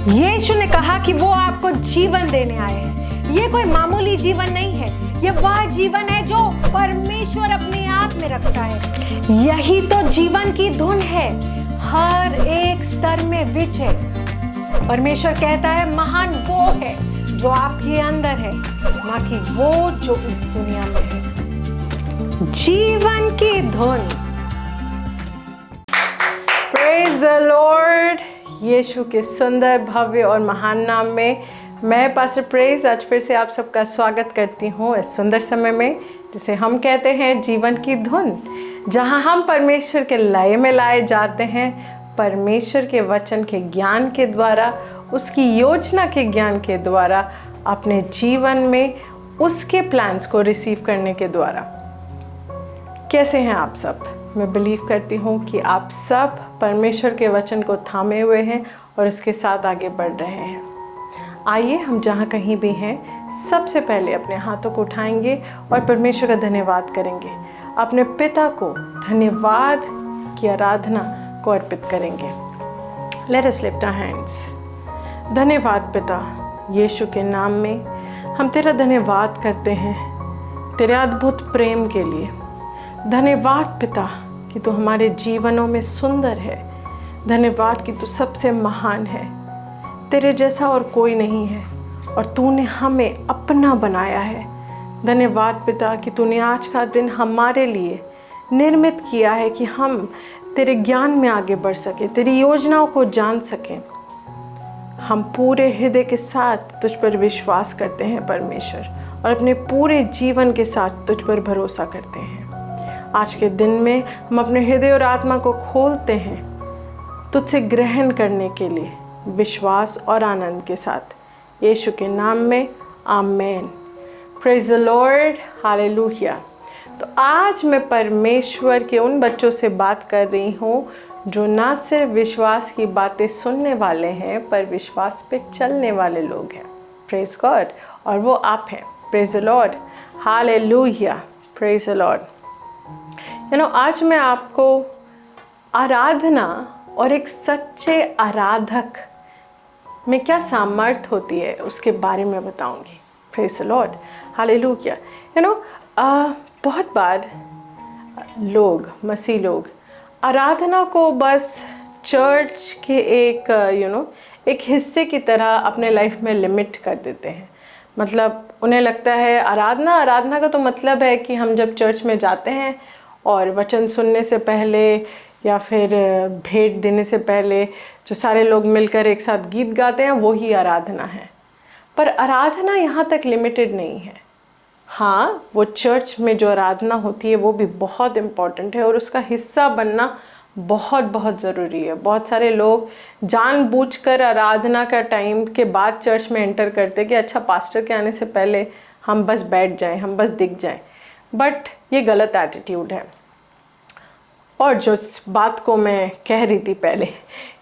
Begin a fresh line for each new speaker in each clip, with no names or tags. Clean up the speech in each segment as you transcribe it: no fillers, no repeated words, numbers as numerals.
यीशु ने कहा कि वो आपको जीवन देने आए हैं। ये कोई मामूली जीवन नहीं है, ये वह जीवन है जो परमेश्वर अपने आप में रखता है। यही तो जीवन की धुन है, हर एक स्तर में विजय। परमेश्वर कहता है महान वो है जो आपके अंदर है, ना कि वो जो इस दुनिया में है। जीवन की धुन। Praise the Lord. यीशु के सुंदर, भव्य और महान नाम में मैं पास्टर प्रेज आज फिर से आप सबका स्वागत करती हूँ इस सुंदर समय में, जिसे हम कहते हैं जीवन की धुन, जहाँ हम परमेश्वर के लय में लाए जाते हैं, परमेश्वर के वचन के ज्ञान के द्वारा, उसकी योजना के ज्ञान के द्वारा, अपने जीवन में उसके प्लान्स को रिसीव करने के द्वारा। कैसे हैं आप सब? मैं बिलीव करती हूँ कि आप सब परमेश्वर के वचन को थामे हुए हैं और उसके साथ आगे बढ़ रहे हैं। आइए हम जहाँ कहीं भी हैं, सबसे पहले अपने हाथों को उठाएंगे और परमेश्वर का धन्यवाद करेंगे। अपने पिता को धन्यवाद की आराधना को अर्पित करेंगे। Let us lift our hands. धन्यवाद पिता, यीशु के नाम में हम तेरा धन्यवाद करते हैं तेरे अद्भुत प्रेम के लिए। धन्यवाद पिता कि तू हमारे जीवनों में सुंदर है। धन्यवाद कि तू सबसे महान है, तेरे जैसा और कोई नहीं है और तूने हमें अपना बनाया है। धन्यवाद पिता कि तूने आज का दिन हमारे लिए निर्मित किया है कि हम तेरे ज्ञान में आगे बढ़ सके, तेरी योजनाओं को जान सकें। हम पूरे हृदय के साथ तुझ पर विश्वास करते हैं परमेश्वर, और अपने पूरे जीवन के साथ तुझ पर भरोसा करते हैं। आज के दिन में हम अपने हृदय और आत्मा को खोलते हैं तुझसे ग्रहण करने के लिए, विश्वास और आनंद के साथ। यीशु के नाम में amen. Praise the Lord, hallelujah. तो आज मैं परमेश्वर के उन बच्चों से बात कर रही हूँ जो ना सिर्फ विश्वास की बातें सुनने वाले हैं, पर विश्वास पे चलने वाले लोग हैं। Praise God. और वो आप हैं। Praise the Lord, hallelujah. Praise the Lord. आज मैं आपको आराधना और एक सच्चे आराधक में क्या सामर्थ्य होती है उसके बारे में बताऊंगी। Praise the Lord, hallelujah. बहुत बार लोग, मसीह लोग, आराधना को बस चर्च के एक हिस्से की तरह अपने लाइफ में लिमिट कर देते हैं। मतलब उन्हें लगता है आराधना का तो मतलब है कि हम जब चर्च में जाते हैं और वचन सुनने से पहले या फिर भेंट देने से पहले जो सारे लोग मिलकर एक साथ गीत गाते हैं, वो ही आराधना है। पर आराधना यहाँ तक लिमिटेड नहीं है। हाँ, वो चर्च में जो आराधना होती है वो भी बहुत इम्पॉर्टेंट है और उसका हिस्सा बनना बहुत बहुत ज़रूरी है। बहुत सारे लोग जानबूझकर आराधना का टाइम के बाद चर्च में एंटर करते कि अच्छा, पास्टर के आने से पहले हम बस बैठ जाएं, हम बस दिख जाएं। बट ये गलत एटीट्यूड है। और जो बात को मैं कह रही थी पहले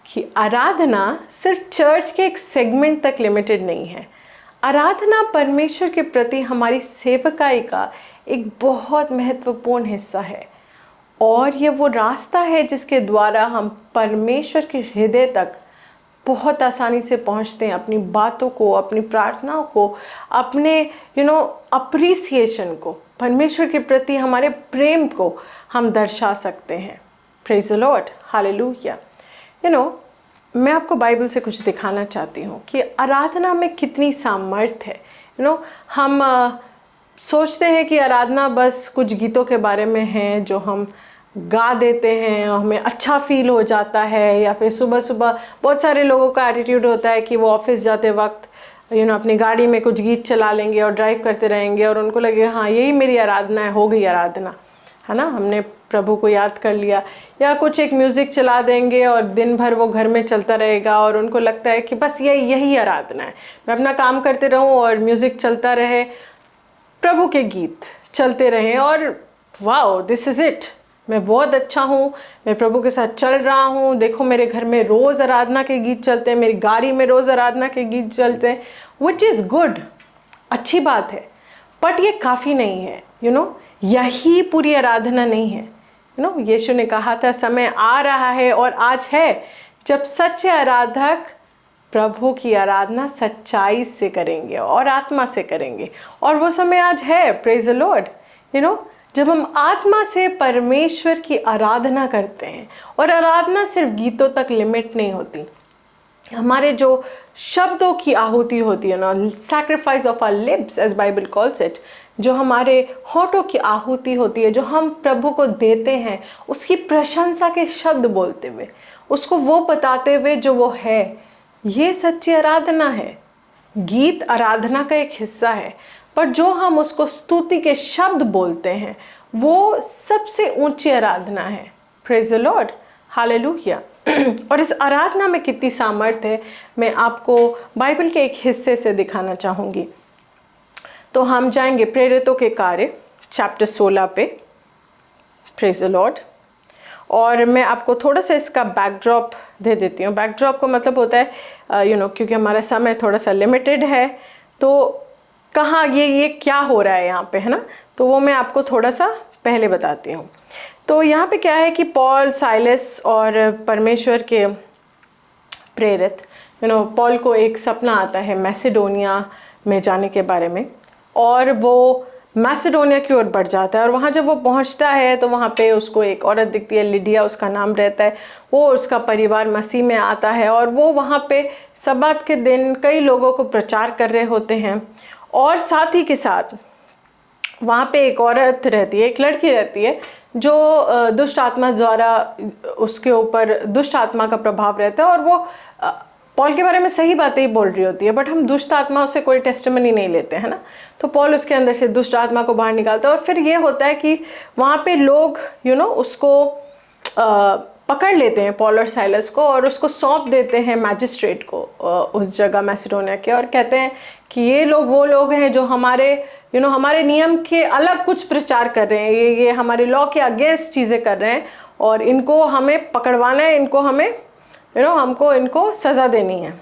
कि आराधना सिर्फ चर्च के एक सेगमेंट तक लिमिटेड नहीं है। आराधना परमेश्वर के प्रति हमारी सेवकाई का एक बहुत महत्वपूर्ण हिस्सा है, और ये वो रास्ता है जिसके द्वारा हम परमेश्वर के हृदय तक बहुत आसानी से पहुंचते हैं। अपनी बातों को, अपनी प्रार्थनाओं को, अपने अप्रिसिएशन को, परमेश्वर के प्रति हमारे प्रेम को हम दर्शा सकते हैं। Praise the Lord, hallelujah. मैं आपको बाइबल से कुछ दिखाना चाहती हूँ कि आराधना में कितनी सामर्थ्य है। हम सोचते हैं कि आराधना बस कुछ गीतों के बारे में है जो हम गा देते हैं और हमें अच्छा फील हो जाता है, या फिर सुबह सुबह बहुत सारे लोगों का एटीट्यूड होता है कि वो ऑफिस जाते वक्त अपनी गाड़ी में कुछ गीत चला लेंगे और ड्राइव करते रहेंगे और उनको लगेगा हाँ यही मेरी आराधना है, हो गई आराधना, है ना, हमने प्रभु को याद कर लिया। या कुछ एक म्यूज़िक चला देंगे और दिन भर वो घर में चलता रहेगा और उनको लगता है कि बस यही आराधना है, मैं अपना काम करते रहूं और म्यूज़िक चलता रहे, प्रभु के गीत चलते रहें और वाओ दिस इज़ इट, मैं बहुत अच्छा हूँ, मैं प्रभु के साथ चल रहा हूँ, देखो मेरे घर में रोज़ आराधना के गीत चलते हैं, मेरी गाड़ी में रोज़ आराधना के गीत चलते हैं, विच इज़ गुड, अच्छी बात है। बट ये काफ़ी नहीं है। यही पूरी आराधना नहीं है। यीशु ने कहा था समय आ रहा है और आज है जब सच्चे आराधक प्रभु की आराधना सच्चाई से करेंगे और आत्मा से करेंगे। और वो समय आज है, प्रेज द लॉर्ड, जब हम आत्मा से परमेश्वर की आराधना करते हैं। और आराधना सिर्फ गीतों तक लिमिट नहीं होती, हमारे जो शब्दों की आहुति होती है ना, sacrifice of our lips as Bible calls it, जो हमारे होठों की आहुति होती है, जो हम प्रभु को देते हैं, उसकी प्रशंसा के शब्द बोलते हुए, उसको वो बताते हुए जो वो है, ये सच्ची आराधना है। गीत आराधना का एक हिस्सा है, पर जो हम उसको स्तुति के शब्द बोलते हैं वो सबसे ऊंची आराधना है। Praise the Lord, hallelujah. और इस आराधना में कितनी सामर्थ्य है, मैं आपको बाइबल के एक हिस्से से दिखाना चाहूँगी। तो हम जाएंगे प्रेरितों के कार्य चैप्टर 16 पे, प्रेज द लॉर्ड। और मैं आपको थोड़ा सा इसका बैकड्रॉप दे देती हूँ। बैकड्रॉप का मतलब होता है क्योंकि हमारा समय थोड़ा सा लिमिटेड है, तो कहाँ ये क्या हो रहा है यहाँ पे, है ना, तो वो मैं आपको थोड़ा सा पहले बताती हूँ। तो यहाँ पे क्या है कि पॉल, साइलस और परमेश्वर के प्रेरित, पॉल को एक सपना आता है मैसेडोनिया में जाने के बारे में, और वो मैसेडोनिया की ओर बढ़ जाता है। और वहाँ जब वो पहुँचता है तो वहाँ पे उसको एक औरत दिखती है, लिडिया उसका नाम रहता है। वो उसका परिवार मसीह में आता है और वो वहाँ पे सब्बात के दिन कई लोगों को प्रचार कर रहे होते हैं। और साथ ही के साथ वहाँ पे एक औरत रहती है, एक लड़की रहती है, जो दुष्ट आत्मा द्वारा उसके ऊपर दुष्ट आत्मा का प्रभाव रहता है। और वो पॉल के बारे में सही बातें ही बोल रही होती है, बट हम दुष्ट आत्मा से कोई टेस्टिमनी नहीं लेते हैं ना। तो पॉल उसके अंदर से दुष्ट आत्मा को बाहर निकालता है। और फिर ये होता है कि वहाँ पे लोग उसको पकड़ लेते हैं, पॉल और साइलस को, और उसको सौंप देते हैं मैजिस्ट्रेट को उस जगह मैसेडोनिया के, और कहते हैं कि ये लोग वो लोग हैं जो हमारे हमारे नियम के अलग कुछ प्रचार कर रहे हैं, ये हमारे लॉ के अगेंस्ट चीज़ें कर रहे हैं, और इनको हमें पकड़वाना है, इनको हमें हमको इनको सज़ा देनी है।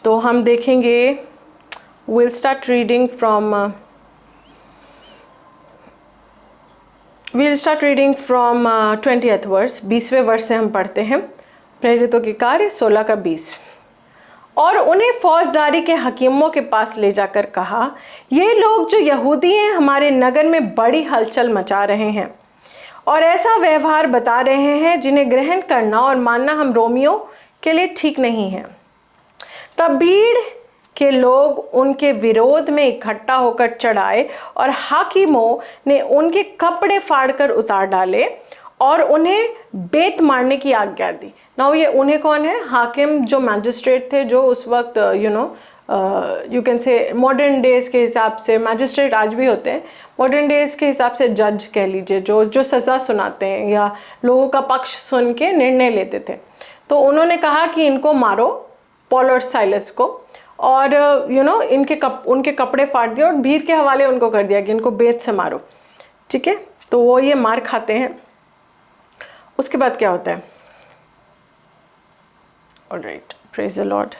तो हम देखेंगे, we'll start reading from 20th verse, 20वें वर्ष से हम पढ़ते हैं। प्रेरितों के कार्य 16 का 20। और उन्हें फौजदारी के हकीमों के पास ले जाकर कहा, ये लोग जो यहूदी हैं हमारे नगर में बड़ी हलचल मचा रहे हैं और ऐसा व्यवहार बता रहे हैं जिन्हें ग्रहण करना और मानना हम रोमियों के लिए ठीक नहीं है। तब भीड़ के लोग उनके विरोध में इकट्ठा होकर चढ़ाए और हाकिमों ने उनके कपड़े फाड़कर उतार डाले और उन्हें बेत मारने की आज्ञा दी। नाउ ये उन्हें कौन है? हाकिम, जो मैजिस्ट्रेट थे, जो उस वक्त you can say modern days के हिसाब से, मैजिस्ट्रेट आज भी होते हैं, मॉडर्न डेज के हिसाब से जज कह लीजिए, जो सज़ा सुनाते हैं या लोगों का पक्ष सुन के निर्णय लेते थे। तो उन्होंने कहा कि इनको मारो, पॉल और साइलस को, और उनके कपड़े फाड़ दिए और भीड़ के हवाले उनको कर दिया कि इनको बेत से मारो। ठीक है, तो वो ये मार खाते हैं। उसके बाद क्या होता है? Alright, praise the Lord.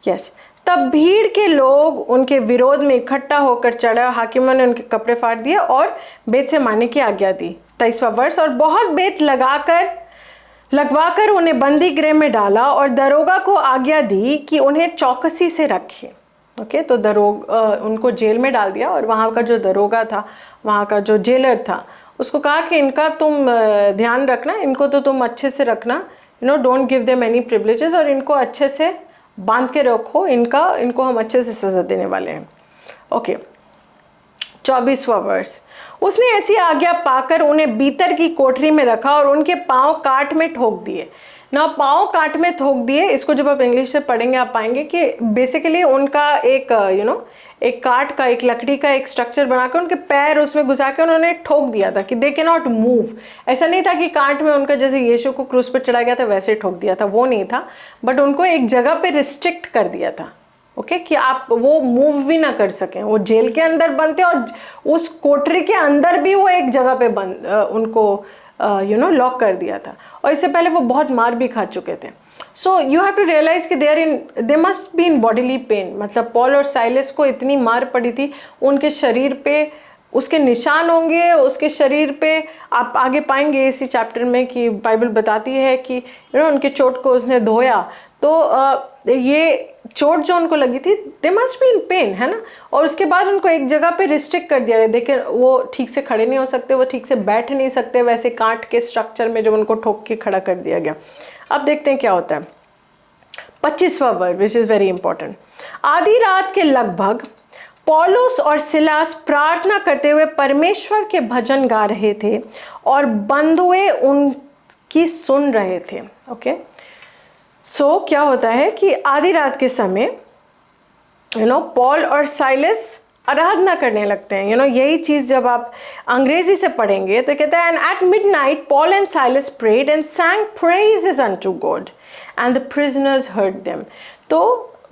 Yes, तब भीड़ के लोग उनके विरोध में इकट्ठा होकर चढ़े, हाकिमों ने उनके कपड़े फाड़ दिए और बेत से मारने की आज्ञा दी। 23वां वर्ष। और बहुत बेत लगवाकर उन्हें बंदी गृह में डाला और दरोगा को आज्ञा दी कि उन्हें चौकसी से रखे। ओके, तो उनको जेल में डाल दिया, और वहाँ का जो दरोगा था, वहाँ का जो जेलर था, उसको कहा कि इनका तुम ध्यान रखना, इनको तो तुम अच्छे से रखना, don't give them any privileges, और इनको अच्छे से बांध के रखो, इनको हम अच्छे से सजा देने वाले हैं। ओके, 24वां वर्ष। उसने ऐसी आज्ञा पाकर उन्हें भीतर की कोठरी में रखा और उनके पांव काट में ठोक दिए। ना, पांव काट में ठोक दिए, इसको जब आप इंग्लिश से पढ़ेंगे आप पाएंगे कि बेसिकली उनका एक एक काट का, एक लकड़ी का एक स्ट्रक्चर बनाकर उनके पैर उसमें घुसा के उन्होंने ठोक दिया था कि दे कैन नॉट मूव। ऐसा नहीं था कि काट में उनका जैसे यीशु को क्रूस पर चढ़ाया गया था वैसे ठोक दिया था, वो नहीं था, बट उनको एक जगह पे रिस्ट्रिक्ट कर दिया था। ओके, कि आप वो मूव भी ना कर सकें। वो जेल के अंदर बंद थे और उस कोठरी के अंदर भी वो एक जगह पे बंद उनको लॉक कर दिया था, और इससे पहले वो बहुत मार भी खा चुके थे। So you have to realize कि they must be in bodily pain. मतलब पॉल और साइलस को इतनी मार पड़ी थी, उनके शरीर पे उसके निशान होंगे, उसके शरीर पे आप आगे पाएंगे इसी चैप्टर में कि बाइबल बताती है कि उनके चोट को उसने धोया तो ये चोट जो उनको लगी थी, दे मस्ट बी इन पेन, है ना। और उसके बाद उनको एक जगह पे रिस्ट्रिक्ट कर दिया गया। देखिए वो ठीक से खड़े नहीं हो सकते, वो ठीक से बैठ नहीं सकते, वैसे कांट के स्ट्रक्चर में जब उनको ठोक के खड़ा कर दिया गया। अब देखते हैं क्या होता है 25वां word, which is very important. आधी रात के लगभग पौलुस और सिलास प्रार्थना करते हुए परमेश्वर के भजन गा रहे थे और बंधुए उनकी सुन रहे थे। ओके, सो क्या होता है कि आधी रात के समय पॉल और साइलस आराधना करने लगते हैं। यही चीज जब आप अंग्रेजी से पढ़ेंगे तो कहता है, and at midnight Paul and Silas prayed and sang praises unto God and the prisoners heard them। तो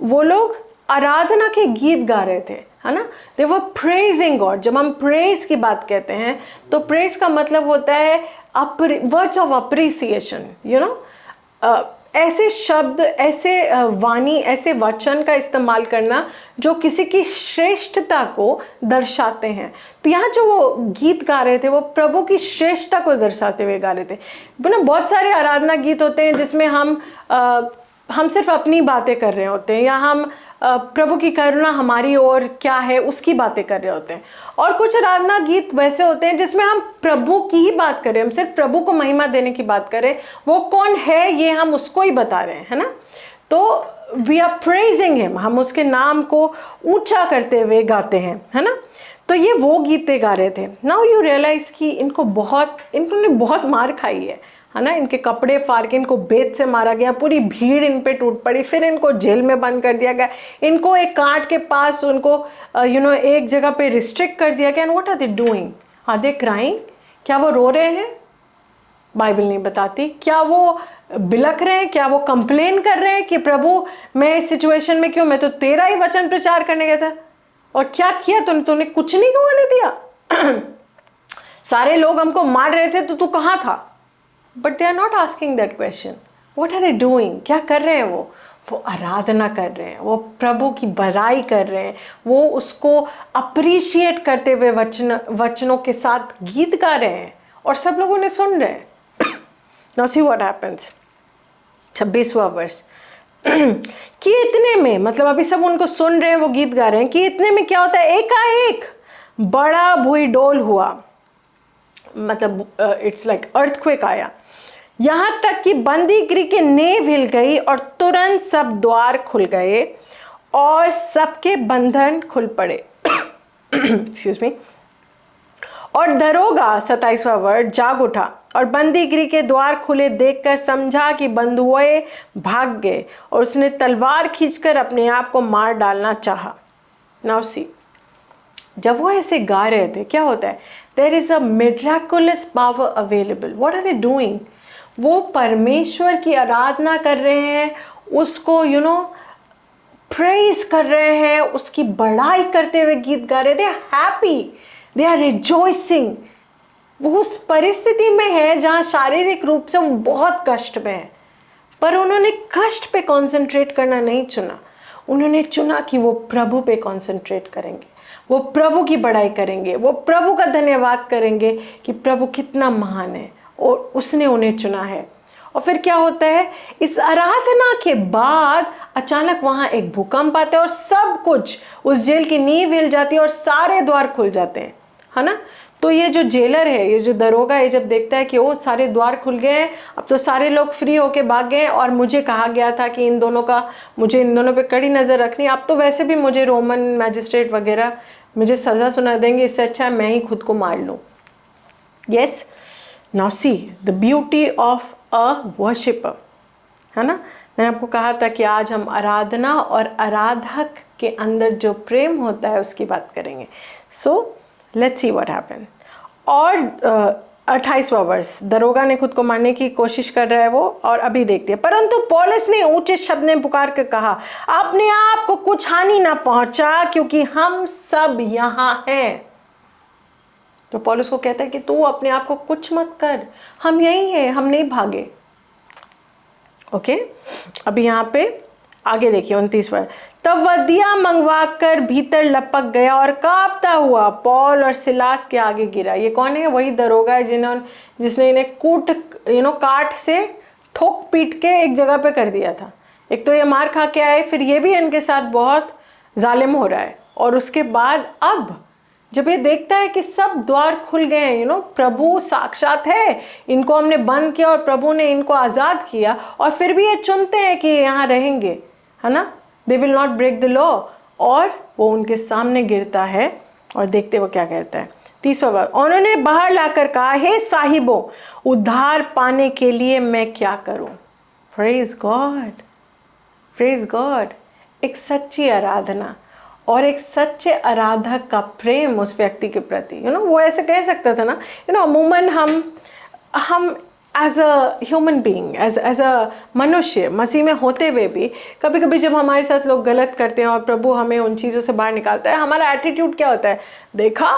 वो लोग आराधना के गीत गा रहे थे, है ना। दे वर प्रेजिंग गॉड। जब हम प्रेज की बात कहते हैं तो प्रेज का मतलब होता है वर्ड्स ऑफ अप्रिसिएशन, ऐसे शब्द, ऐसे वाणी, ऐसे वचन का इस्तेमाल करना जो किसी की श्रेष्ठता को दर्शाते हैं। तो यहाँ जो वो गीत गा रहे थे वो प्रभु की श्रेष्ठता को दर्शाते हुए गा रहे थे। बहुत सारे आराधना गीत होते हैं जिसमें हम सिर्फ अपनी बातें कर रहे होते हैं, या हम प्रभु की करुणा हमारी ओर क्या है उसकी बातें कर रहे होते हैं। और कुछ आराधना गीत वैसे होते हैं जिसमें हम प्रभु की ही बात करें, हम सिर्फ प्रभु को महिमा देने की बात करें, वो कौन है ये हम उसको ही बता रहे हैं, है ना। तो वी आर प्रेजिंग हिम, हम उसके नाम को ऊंचा करते हुए गाते हैं, है ना। तो ये वो गीते गा रहे थे। नाउ यू रियलाइज कि इन्होंने बहुत मार खाई है ना। इनके कपड़े फाड़ के इनको बेत से मारा गया, पूरी भीड़ इन पे टूट पड़ी, फिर इनको जेल में बंद कर दिया गया, इनको एक कांट के पास उनको एक जगह पे रिस्ट्रिक्ट कर दिया गया। And what are they doing? Are they crying? क्या वो रो रहे हैं? बाइबल नहीं बताती। क्या वो बिलख रहे हैं? क्या वो कंप्लेन कर रहे हैं कि प्रभु मैं इस सिचुएशन में क्यों, मैं तो तेरा ही वचन प्रचार करने गया था और क्या किया तूने कुछ नहीं होने दिया। सारे लोग हमको मार रहे थे तो तू कहाँ था? But they are not asking that question. What are they doing? क्या कर रहे हैं वो आराधना कर रहे हैं, वो प्रभु की बड़ाई कर रहे हैं, वो उसको अप्रिशिएट करते हुए वचनों के साथ गीत गा रहे हैं और सब लोग उन्हें सुन रहे हैं। नाउ सी व्हाट हैपेंस, 26वां वर्स। कि इतने में, मतलब अभी सब उनको सुन रहे हैं, वो गीत गा रहे हैं, कि इतने में क्या होता है, एकाएक बड़ा भूईडोल हुआ, मतलब इट्स लाइक अर्थक्वेक आया, यहां तक कि बंदी गृह की नींव हिल गई और तुरंत सब द्वार खुल गए और सबके बंधन खुल पड़े। Excuse me. और दरोगा, 27वां वर्ड, जाग उठा और बंदी गृह के द्वार खुले देखकर समझा कि बंधुए भाग गए और उसने तलवार खींचकर अपने आप को मार डालना चाहा। नाउ सी, जब वो ऐसे गा रहे थे क्या होता है, there is a miraculous power available. What are they doing? वो परमेश्वर की आराधना कर रहे हैं, उसको प्रेज कर रहे हैं, उसकी बड़ाई करते हुए गीत गा रहे हैं। They are happy, they are rejoicing. वो उस परिस्थिति में है जहां शारीरिक रूप से वो बहुत कष्ट में है, पर उन्होंने कष्ट पे कंसंट्रेट करना नहीं चुना। उन्होंने चुना कि वो प्रभु पे कंसंट्रेट करेंगे, वो प्रभु की बड़ाई करेंगे, वो प्रभु का धन्यवाद करेंगे कि प्रभु कितना महान है और उसने उन्हें चुना है। और फिर क्या होता है, इस आराधना के बाद अचानक वहां एक भूकंप आता है और सब कुछ, उस जेल की नींव हिल जाती है और सारे द्वार खुल जाते हैं, है ना। तो ये जो जेलर है, ये जो दरोगा है, जब देखता है कि वो सारे द्वार खुल गए हैं, अब तो सारे लोग फ्री होके भाग गए और मुझे कहा गया था कि मुझे इन दोनों पे कड़ी नज़र रखनी, अब तो वैसे भी मुझे रोमन मैजिस्ट्रेट वगैरह मुझे सज़ा सुना देंगे, इससे अच्छा है मैं ही खुद को मार लूँ। Yes, now see the beauty of a worshipper, है ना। मैंने आपको कहा था कि आज हम आराधना और आराधक के अंदर जो प्रेम होता है उसकी बात करेंगे। So let's see what happen. और 28वां वर्स, दरोगा ने खुद को मारने की कोशिश कर रहा है वो, और अभी देखते हैं। परंतु पौलुस ने ऊंचे शब्द में पुकार कर कहा, अपने आप को कुछ हानि ना पहुंचा, क्योंकि हम सब यहाँ हैं। तो पौलुस को कहता है कि तू अपने आप को कुछ मत कर, हम यही हैं, हम नहीं भागे। ओके, अभी यहाँ पे आगे देखिए 29 वर्ष। तब वह दिया मंगवा कर भीतर लपक गया और कांपता हुआ पौल और सिलास के आगे गिरा। ये कौन है? वही दरोगा है जिसने इन्हें काट से ठोक पीट के एक जगह पे कर दिया था। एक तो ये मार खा के आए, फिर ये भी इनके साथ बहुत जालिम हो रहा है, और उसके बाद अब जब ये देखता है कि सब द्वार खुल गए हैं, प्रभु साक्षात है, इनको हमने बंद किया और प्रभु ने इनको आज़ाद किया, और फिर भी ये चुनते हैं कि यहाँ रहेंगे, है ना, they will not break the law, और वो उनके सामने गिरता है। और देखते वो क्या कहता है, 30वां वर्ष, उन्होंने बाहर लाकर कहा, हे साहिबों, उद्धार पाने के लिए मैं क्या करूं। Praise God, praise God. एक सच्ची आराधना और एक सच्चे आराधक का प्रेम उस व्यक्ति के प्रति, वो ऐसे कह सकता था ना, अमूमन हम as a human being, as a मनुष्य मसीह में होते हुए भी कभी कभी जब हमारे साथ लोग गलत करते हैं और प्रभु हमें उन चीज़ों से बाहर निकालता है, हमारा एटीट्यूड क्या होता है, देखा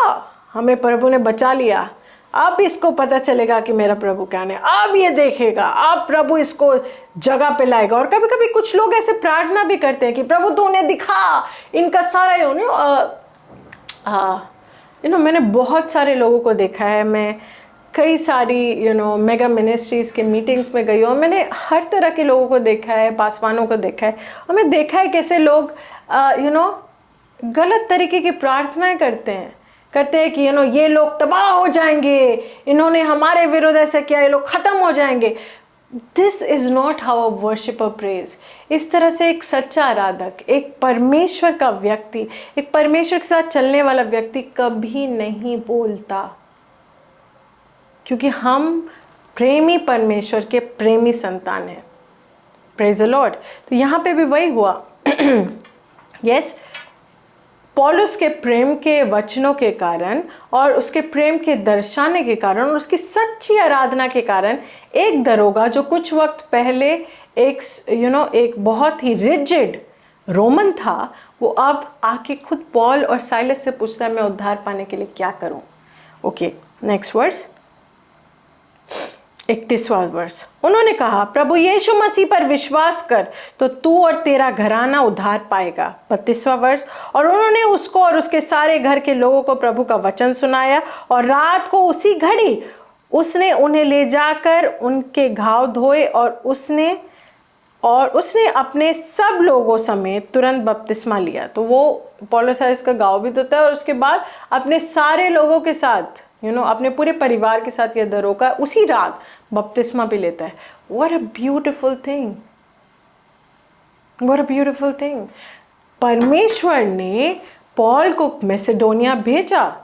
हमें प्रभु ने बचा लिया, अब इसको पता चलेगा कि मेरा प्रभु क्या है, अब ये देखेगा, अब प्रभु इसको जगह पे लाएगा। और कभी कभी कुछ लोग ऐसे प्रार्थना भी करते हैं कि प्रभु तू उन्हें दिखा इनका सारा मैंने बहुत सारे लोगों को देखा है, मैं कई सारी मेगा मिनिस्ट्रीज़ के मीटिंग्स में गई हूँ, मैंने हर तरह के लोगों को देखा है, पासवानों को देखा है, और मैं देखा है कैसे लोग गलत तरीके की प्रार्थनाएं करते हैं कि ये लोग तबाह हो जाएंगे, इन्होंने हमारे विरुद्ध ऐसा किया, ये लोग ख़त्म हो जाएंगे। This is not how a worshipper praise. इस तरह से एक सच्चा आराधक, एक परमेश्वर का व्यक्ति, एक परमेश्वर के साथ चलने वाला व्यक्ति कभी नहीं बोलता, क्योंकि हम प्रेमी परमेश्वर के प्रेमी संतान हैं। Praise the Lord. तो यहाँ पे भी वही हुआ। यस, पौलुस के प्रेम के वचनों के कारण और उसके प्रेम के दर्शाने के कारण और उसकी सच्ची आराधना के कारण एक दरोगा जो कुछ वक्त पहले एक बहुत ही रिजिड रोमन था, वो अब आके खुद पॉल और साइलस से पूछता है, मैं उद्धार पाने के लिए क्या करूं। ओके, नेक्स्ट वर्स, 31वां वर्ष। उन्होंने कहा, प्रभु यीशु मसीह पर विश्वास कर तो तू और तेरा घराना उद्धार पाएगा। 32वां वर्ष। और उन्होंने उसको और उसके सारे घर के लोगों को प्रभु का वचन सुनाया, और रात को उसी घड़ी उसने उन्हें ले जाकर उनके घाव धोए, और उसने अपने सब लोगों समेत तुरंत बपतिस्मा लिया। तो वो पौलुस का घाव भी धोता है, और उसके बाद अपने सारे लोगों के साथ अपने पूरे परिवार के साथ यह दरोगा उसी रात बपतिस्मा भी लेता है। What a beautiful thing! What a beautiful thing! परमेश्वर ने पॉल को मैसेडोनिया भेजा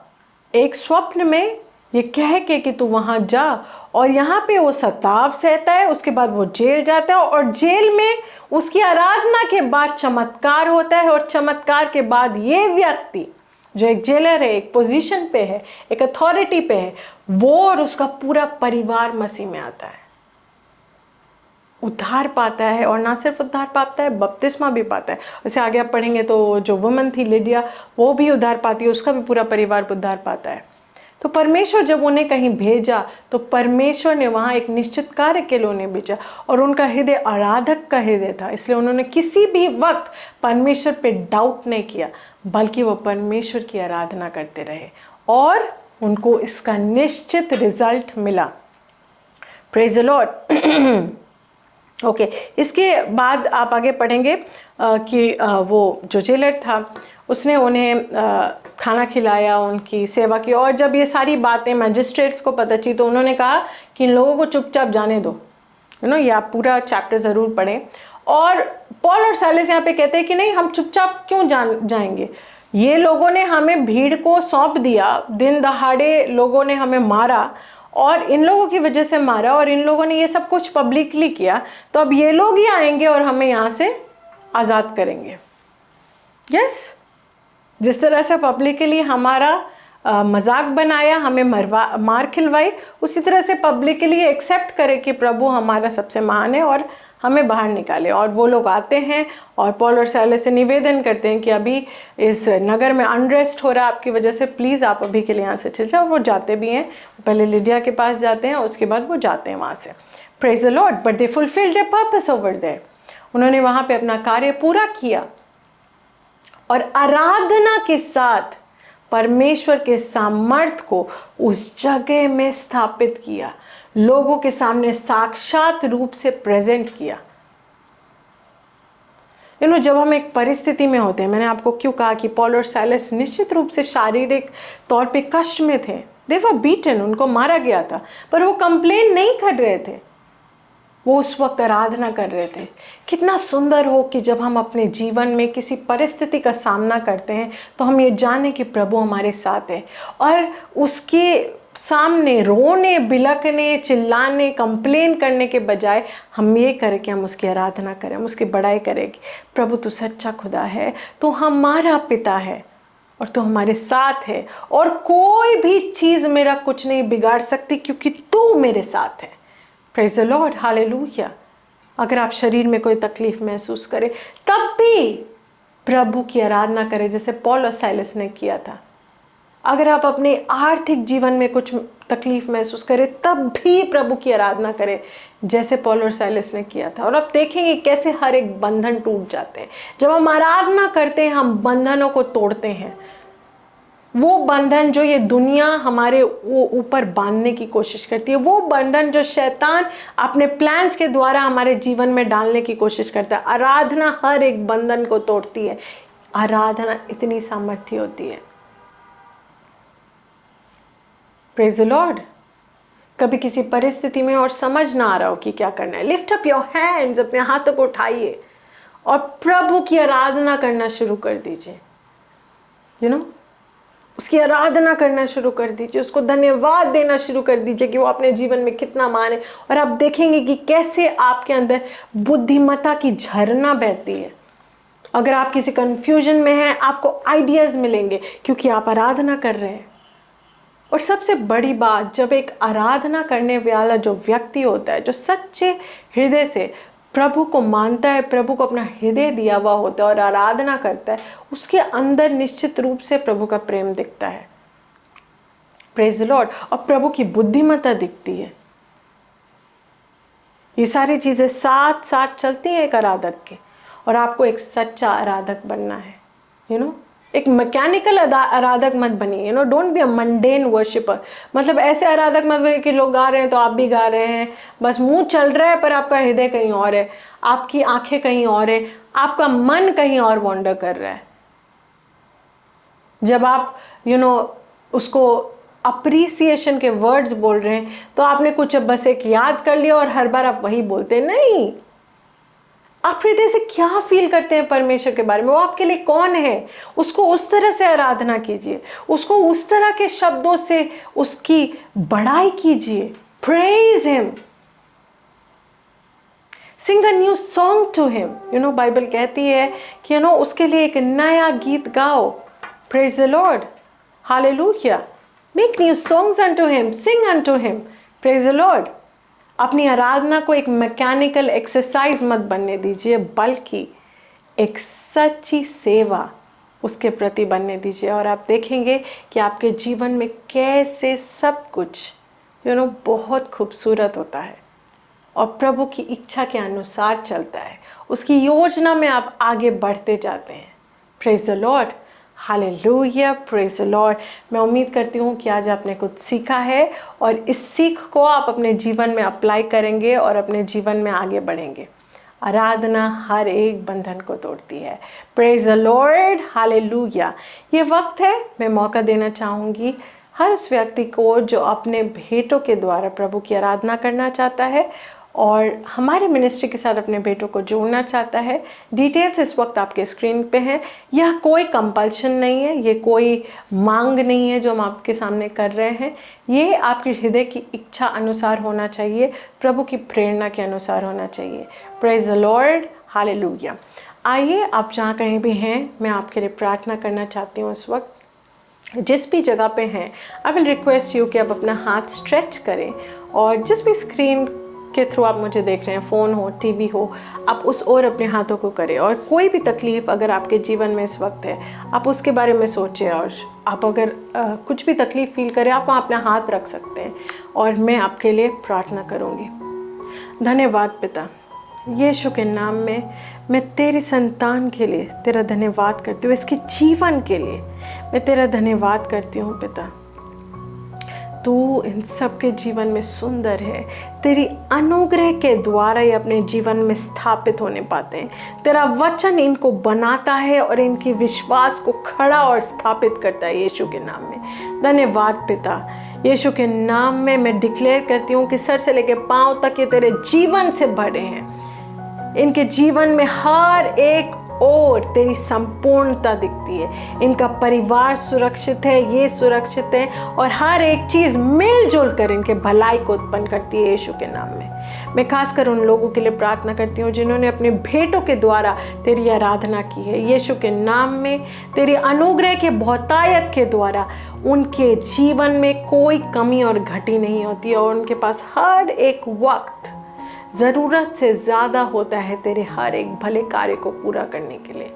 एक स्वप्न में, ये कह के कि तू वहां जा, और यहाँ पे वो सताव सहता है, उसके बाद वो जेल जाता है, और जेल में उसकी आराधना के बाद चमत्कार होता है, और चमत्कार के बाद ये व्यक्ति जो एक जेलर है, एक पोजीशन पे है, एक अथॉरिटी पे है, वो और उसका पूरा परिवार मसीह में आता है, उद्धार पाता है, और ना सिर्फ उद्धार पाता है, बपतिस्मा भी पाता है। वैसे आगे आप पढ़ेंगे तो जो वुमन थी लिडिया, वो भी उद्धार पाती है, उसका भी पूरा परिवार उद्धार पाता है। तो परमेश्वर जब उन्हें कहीं भेजा तो परमेश्वर ने वहाँ एक निश्चित कार्य के लिए उन्हें भेजा, और उनका हृदय आराधक का हृदय था, इसलिए उन्होंने किसी भी वक्त परमेश्वर पे डाउट नहीं किया, बल्कि वो परमेश्वर की आराधना करते रहे, और उनको इसका निश्चित रिजल्ट मिला। Praise the Lord. ओके, इसके बाद आप आगे पढ़ेंगे कि वो जो जेलर था उसने उन्हें खाना खिलाया, उनकी सेवा की, और जब ये सारी बातें मैजिस्ट्रेट्स को पता चली तो उन्होंने कहा कि इन लोगों को चुपचाप जाने दो। ये आप पूरा चैप्टर ज़रूर पढ़ें। और पॉल और साइलस यहाँ पे कहते हैं कि नहीं, हम चुपचाप क्यों जाएंगे, ये लोगों ने हमें भीड़ को सौंप दिया, दिन दहाड़े लोगों ने हमें मारा, और इन लोगों की वजह से मारा, और इन लोगों ने ये सब कुछ पब्लिकली किया, तो अब ये लोग ही आएंगे और हमें यहाँ से आज़ाद करेंगे। यस, जिस तरह से पब्लिकली हमारा मजाक बनाया, हमें मार खिलवाई, उसी तरह से पब्लिकली एक्सेप्ट करे कि प्रभु हमारा सबसे महान है और हमें बाहर निकाले। और वो लोग आते हैं और पॉल और साइलस से निवेदन करते हैं कि अभी इस नगर में अनरेस्ट हो रहा है आपकी वजह से, प्लीज़ आप अभी के लिए यहाँ से चले जाओ। वो जाते भी हैं, पहले लिडिया के पास जाते हैं, उसके बाद वो जाते हैं वहाँ से। Praise the Lord. But they fulfilled their purpose over there. उन्होंने वहाँ पे अपना कार्य पूरा किया और आराधना के साथ परमेश्वर के सामर्थ को उस जगह में स्थापित किया, लोगों के सामने साक्षात रूप से प्रेजेंट किया। जब हम एक परिस्थिति में होते हैं, मैंने आपको क्यों कहा कि पॉल और साइलस निश्चित रूप से शारीरिक तौर पे कष्ट में थे। दे वर बीटन, उनको मारा गया था, पर वो कंप्लेन नहीं कर रहे थे, वो उस वक्त आराधना कर रहे थे। कितना सुंदर हो कि जब हम अपने जीवन में किसी परिस्थिति का सामना करते हैं तो हम ये जाने कि प्रभु हमारे साथ है, और उसके सामने रोने, बिलखने, चिल्लाने, कंप्लेन करने के बजाय हम ये करें कि हम उसकी आराधना करें, हम उसकी बड़ाई करें कि प्रभु तू सच्चा खुदा है, तो हमारा पिता है और तू हमारे साथ है, और कोई भी चीज़ मेरा कुछ नहीं बिगाड़ सकती क्योंकि तू मेरे साथ है। Praise the Lord, hallelujah. अगर आप शरीर में कोई तकलीफ महसूस करें तब भी प्रभु की आराधना करें, जैसे पॉल और साइलस ने किया था। अगर आप अपने आर्थिक जीवन में कुछ तकलीफ महसूस करें तब भी प्रभु की आराधना करें, जैसे पॉल और साइलस ने किया था। और आप देखेंगे कैसे हर एक बंधन टूट जाते हैं। जब हम आराधना करते हैं हम बंधनों को तोड़ते हैं। वो बंधन जो ये दुनिया हमारे ऊपर बांधने की कोशिश करती है, वो बंधन जो शैतान अपने प्लान्स के द्वारा हमारे जीवन में डालने की कोशिश करता है, आराधना हर एक बंधन को तोड़ती है। आराधना इतनी सामर्थ्य होती है। Praise the Lord. कभी किसी परिस्थिति में और समझ ना आ रहा हो कि क्या करना है, लिफ्ट अप योर हैंड्स, अपने हाथों को उठाइए और प्रभु की आराधना करना शुरू कर दीजिए। उसकी आराधना करना शुरू कर दीजिए, उसको धन्यवाद देना शुरू कर दीजिए कि वो अपने जीवन में कितना महान है। और आप देखेंगे कि कैसे आपके अंदर बुद्धिमत्ता की झरना बहती है। अगर आप किसी कंफ्यूजन में हैं आपको आइडियाज मिलेंगे क्योंकि आप आराधना कर रहे हैं। और सबसे बड़ी बात, जब एक आराधना करने वाला जो व्यक्ति होता है, जो सच्चे हृदय से प्रभु को मानता है, प्रभु को अपना हृदय दिया हुआ होता है और आराधना करता है, उसके अंदर निश्चित रूप से प्रभु का प्रेम दिखता है। Praise the Lord. और प्रभु की बुद्धिमत्ता दिखती है। ये सारी चीजें साथ साथ चलती हैं एक आराधक के, और आपको एक सच्चा आराधक बनना है। एक मैकेनिकल आराधक मत बनिए। Don't be a mundane worshipper. मतलब ऐसे आराधक मत बनिए कि लोग गा रहे हैं तो आप भी गा रहे हैं, बस मुंह चल रहा है पर आपका हृदय कहीं और है, आपकी आंखें कहीं और है, आपका मन कहीं और वॉन्डर कर रहा है। जब आप उसको अप्रिसिएशन के वर्ड्स बोल रहे हैं तो आपने कुछ बस एक याद कर लिया और हर बार आप वही बोलते नहीं। आप हृदय से क्या फील करते हैं परमेश्वर के बारे में, वो आपके लिए कौन है, उसको उस तरह से आराधना कीजिए, उसको उस तरह के शब्दों से उसकी बड़ाई कीजिए। Praise him, sing a new song to him. Bible कहती है कि उसके लिए एक नया गीत गाओ। Praise the Lord, hallelujah. Make new songs unto him, sing unto him. Praise the Lord. अपनी आराधना को एक मैकेनिकल एक्सरसाइज मत बनने दीजिए, बल्कि एक सच्ची सेवा उसके प्रति बनने दीजिए। और आप देखेंगे कि आपके जीवन में कैसे सब कुछ बहुत खूबसूरत होता है और प्रभु की इच्छा के अनुसार चलता है। उसकी योजना में आप आगे बढ़ते जाते हैं। Praise the Lord, hallelujah, praise the Lord. मैं उम्मीद करती हूँ कि आज आपने कुछ सीखा है और इस सीख को आप अपने जीवन में अप्लाई करेंगे और अपने जीवन में आगे बढ़ेंगे। आराधना हर एक बंधन को तोड़ती है। Praise the Lord, hallelujah. ये वक्त है, मैं मौका देना चाहूँगी हर उस व्यक्ति को जो अपने भेंटों के द्वारा प्रभु की आराधना करना चाहता है और हमारे मिनिस्ट्री के साथ अपने बेटों को जोड़ना चाहता है। डिटेल्स इस वक्त आपके स्क्रीन पे हैं। यह कोई कंपल्शन नहीं है, ये कोई मांग नहीं है जो हम आपके सामने कर रहे हैं। ये आपके हृदय की इच्छा अनुसार होना चाहिए, प्रभु की प्रेरणा के अनुसार होना चाहिए। Praise the Lord, hallelujah. आइए, आप जहाँ कहीं भी हैं, मैं आपके लिए प्रार्थना करना चाहती हूँ। इस वक्त जिस भी जगह पे हैं, आई विल रिक्वेस्ट यू कि आप अपना हाथ स्ट्रेच करें और जिस भी स्क्रीन के थ्रू आप मुझे देख रहे हैं, फ़ोन हो, टीवी हो, आप उस ओर अपने हाथों को करें। और कोई भी तकलीफ़ अगर आपके जीवन में इस वक्त है, आप उसके बारे में सोचें। और आप अगर कुछ भी तकलीफ़ फील करें, आप वहाँ अपना हाथ रख सकते हैं और मैं आपके लिए प्रार्थना करूँगी। धन्यवाद पिता, यीशु के नाम में मैं तेरी संतान के लिए तेरा धन्यवाद करती हूँ। इसके जीवन के लिए मैं तेरा धन्यवाद करती हूँ पिता। तू इन सब के जीवन में सुंदर है। तेरी अनुग्रह के द्वारा ये अपने जीवन में स्थापित होने पाते हैं। तेरा वचन इनको बनाता है और इनकी विश्वास को खड़ा और स्थापित करता है यीशु के नाम में। धन्यवाद पिता, यीशु के नाम में मैं डिक्लेयर करती हूँ कि सर से लेकर पांव तक ये तेरे जीवन से भरे हैं। इनके जीवन में हर एक और तेरी संपूर्णता दिखती है। इनका परिवार सुरक्षित है, ये सुरक्षित है और हर एक चीज मिलजुल कर इनके भलाई को उत्पन्न करती है यीशु के नाम में। मैं खासकर उन लोगों के लिए प्रार्थना करती हूँ जिन्होंने अपने भेंटों के द्वारा तेरी आराधना की है। यीशु के नाम में तेरी अनुग्रह के बहुतायत के द्वारा उनके जीवन में कोई कमी और घटी नहीं होती और उनके पास हर एक वक्त ज़रूरत से ज़्यादा होता है तेरे हर एक भले कार्य को पूरा करने के लिए।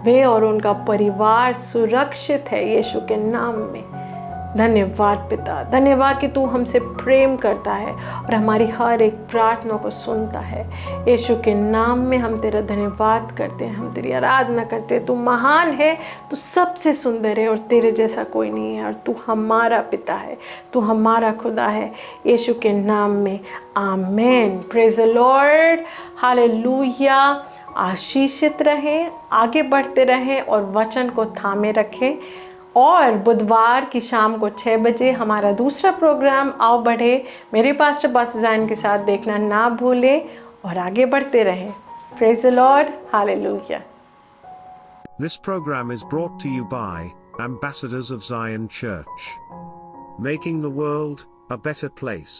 वे और उनका परिवार सुरक्षित है यीशु के नाम में। धन्यवाद पिता, धन्यवाद कि तू हमसे प्रेम करता है और हमारी हर एक प्रार्थना को सुनता है। यीशु के नाम में हम तेरा धन्यवाद करते हैं, हम तेरी आराधना करते हैं। तू महान है, तू सबसे सुंदर है और तेरे जैसा कोई नहीं है और तू हमारा पिता है, तू हमारा खुदा है। यीशु के नाम में amen. Praise the Lord, hallelujah. आशीषित रहें, आगे बढ़ते रहें और वचन को थामे रखें। और बुधवार की शाम को 6 बजे हमारा दूसरा प्रोग्राम आओ बढ़े मेरे पास्टर बॉस डिज़ाइन के साथ देखना ना भूलें और आगे बढ़ते रहें। Praise the Lord, hallelujah.
This program is brought to you by Ambassadors of Zion Church, making the world a better place.